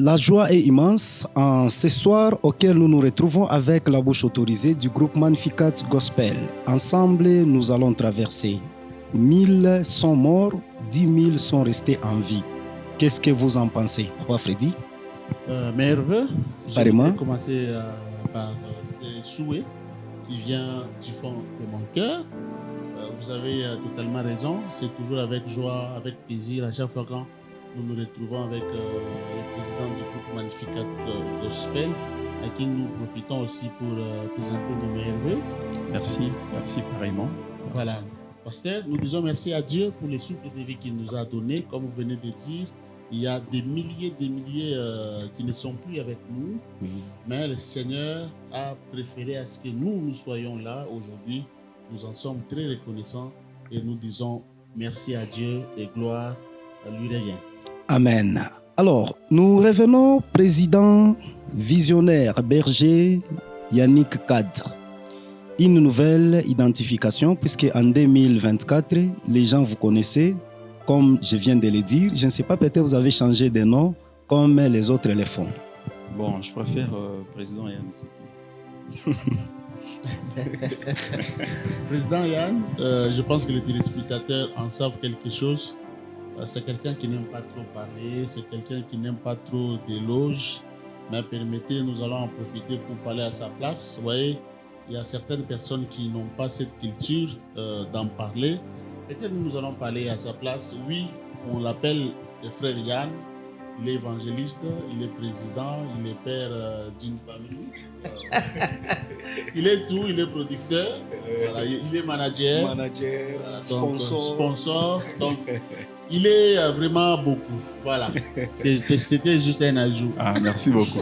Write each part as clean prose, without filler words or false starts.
La joie est immense en ce soir auquel nous nous retrouvons avec la bouche autorisée du groupe Magnificat Gospel. Ensemble, nous allons traverser. 1000 sont morts, 10 000 sont restés en vie. Qu'est-ce que vous en pensez, Papa Freddy? Merveilleux. Carrément. Je vais commencer par ces souhaits qui viennent du fond de mon cœur. Vous avez totalement raison. C'est toujours avec joie, avec plaisir à chaque fois quand nous nous retrouvons avec le président du groupe Magnificat Gospel, à qui nous profitons aussi pour présenter nos merveilles. Merci pareillement. Voilà. Pasteur, nous disons merci à Dieu pour le souffle de vie qu'il nous a donné. Comme vous venez de dire, il y a des milliers qui ne sont plus avec nous. Oui. Mais le Seigneur a préféré à ce que nous soyons là aujourd'hui. Nous en sommes très reconnaissants et nous disons merci à Dieu et gloire lui revient. Amen. Alors, nous revenons président visionnaire berger Yannick Cadre. Une nouvelle identification puisque en 2024, les gens vous connaissez, comme je viens de le dire. Je ne sais pas, peut-être vous avez changé de nom comme les autres le font. Bon, je préfère président Yann. Président Yann, je pense que les téléspectateurs en savent quelque chose. C'est quelqu'un qui n'aime pas trop parler, c'est quelqu'un qui n'aime pas trop d'éloges. Mais permettez, nous allons en profiter pour parler à sa place. Vous voyez, il y a certaines personnes qui n'ont pas cette culture d'en parler. Peut-être nous allons parler à sa place. Oui, on l'appelle le frère Yann. Il est évangéliste, il est président, il est père d'une famille. Il est tout, il est producteur, voilà, il est manager, sponsor. Donc, il est vraiment beaucoup. Voilà, c'était juste un ajout. Ah, merci beaucoup.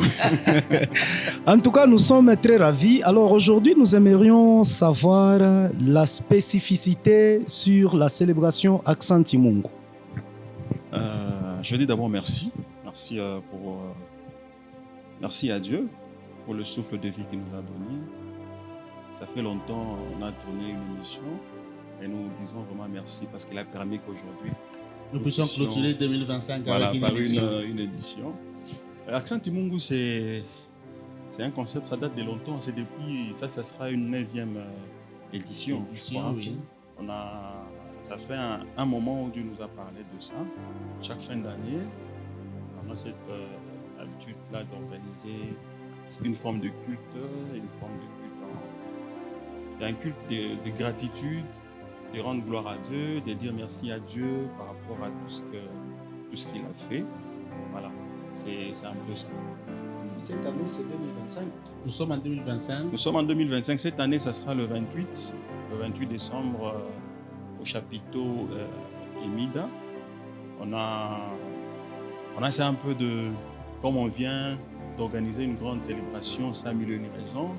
En tout cas, nous sommes très ravis. Alors aujourd'hui, nous aimerions savoir la spécificité sur la célébration Accent Timungu. Je dis d'abord merci. Merci à Dieu pour le souffle de vie qu'il nous a donné. Ça fait longtemps qu'on a tourné une émission et nous disons vraiment merci parce qu'il a permis qu'aujourd'hui nous puissions clôturer 2025 voilà, avec par une édition. Accent Timungu, c'est un concept, ça date de longtemps. C'est depuis, ça sera une 9e édition. Oui. Ça fait un moment où Dieu nous a parlé de ça. Chaque fin d'année, on a cette habitude-là d'organiser une forme de culte, c'est un culte de gratitude, de rendre gloire à Dieu, de dire merci à Dieu par rapport à tout ce qu'il a fait. Voilà, c'est un peu ça. Cette année, c'est 2025. Nous sommes en 2025. Nous sommes en 2025. Cette année, ça sera le 28 décembre au chapiteau Emida. On a essayé un peu de, comme on vient d'organiser une grande célébration, 5 000 et une raisons,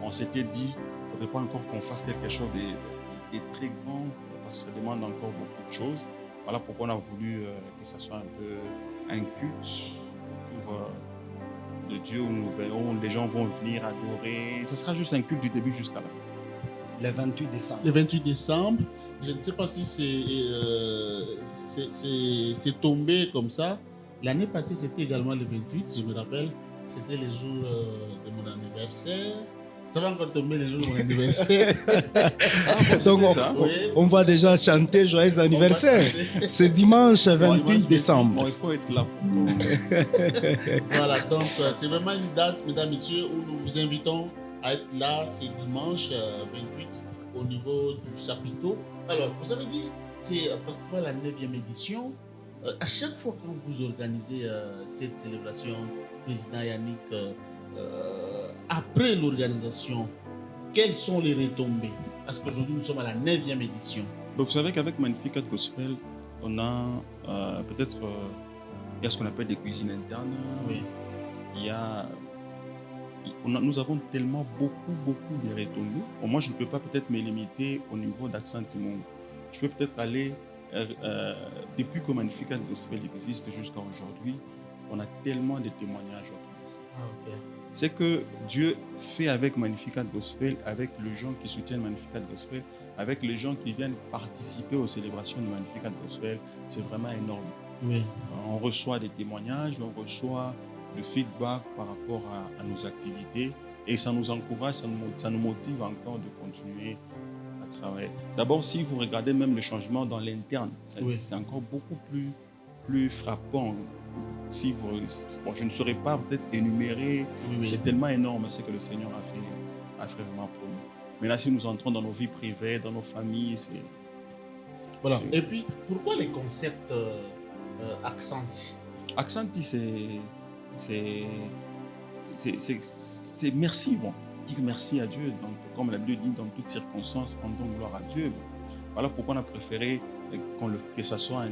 on s'était dit, il ne faudrait pas encore qu'on fasse quelque chose de très grand, parce que ça demande encore beaucoup de choses. Voilà pourquoi on a voulu que ça soit un peu un culte de Dieu où les gens vont venir adorer. Ce sera juste un culte du début jusqu'à la fin. Le 28 décembre. Le 28 décembre. Je ne sais pas si c'est tombé comme ça. L'année passée, c'était également le 28, je me rappelle. C'était le jour de mon anniversaire. Ça va encore tomber le jour de mon anniversaire. Donc, on va déjà chanter Joyeux anniversaire. C'est dimanche 28 décembre. Bon, il faut être là pour Voilà, donc c'est vraiment une date, mesdames, messieurs, où nous vous invitons à être là. C'est dimanche 28 au niveau du chapiteau. Alors, vous avez dit, c'est pratiquement la 9e édition. À chaque fois quand vous organisez cette célébration, président Yannick, après l'organisation, quelles sont les retombées? Parce qu'aujourd'hui, nous sommes à la 9e édition. Donc, vous savez qu'avec Magnificat Gospel, on a peut-être il y a ce qu'on appelle des cuisines internes. Oui. Nous avons tellement beaucoup de retombées. Bon, moi, je ne peux pas peut-être me limiter au niveau d'Accent Timungu. Je peux peut-être aller depuis que Magnificat Gospel existe jusqu'à aujourd'hui, on a tellement de témoignages autour de ça. Okay. C'est que Dieu fait avec Magnificat Gospel, avec les gens qui soutiennent Magnificat Gospel, avec les gens qui viennent participer aux célébrations de Magnificat Gospel, c'est vraiment énorme. Oui. On reçoit des témoignages, on reçoit le feedback par rapport à nos activités et ça nous encourage, ça nous motive encore de continuer à travailler. D'abord, si vous regardez même le changement dans l'interne, Oui. c'est encore beaucoup plus frappant. Si vous, bon, je ne saurais pas peut-être énumérer, Oui. c'est tellement énorme ce que le Seigneur a fait vraiment pour nous. Maintenant, si nous entrons dans nos vies privées, dans nos familles, Voilà. c'est- Et puis, pourquoi les concepts Accenti? Accenti, c'est merci. Bon, dire merci à Dieu. Donc, comme la Bible dit, dans toutes circonstances, rendons gloire à Dieu. Voilà pourquoi on a préféré que ça soit un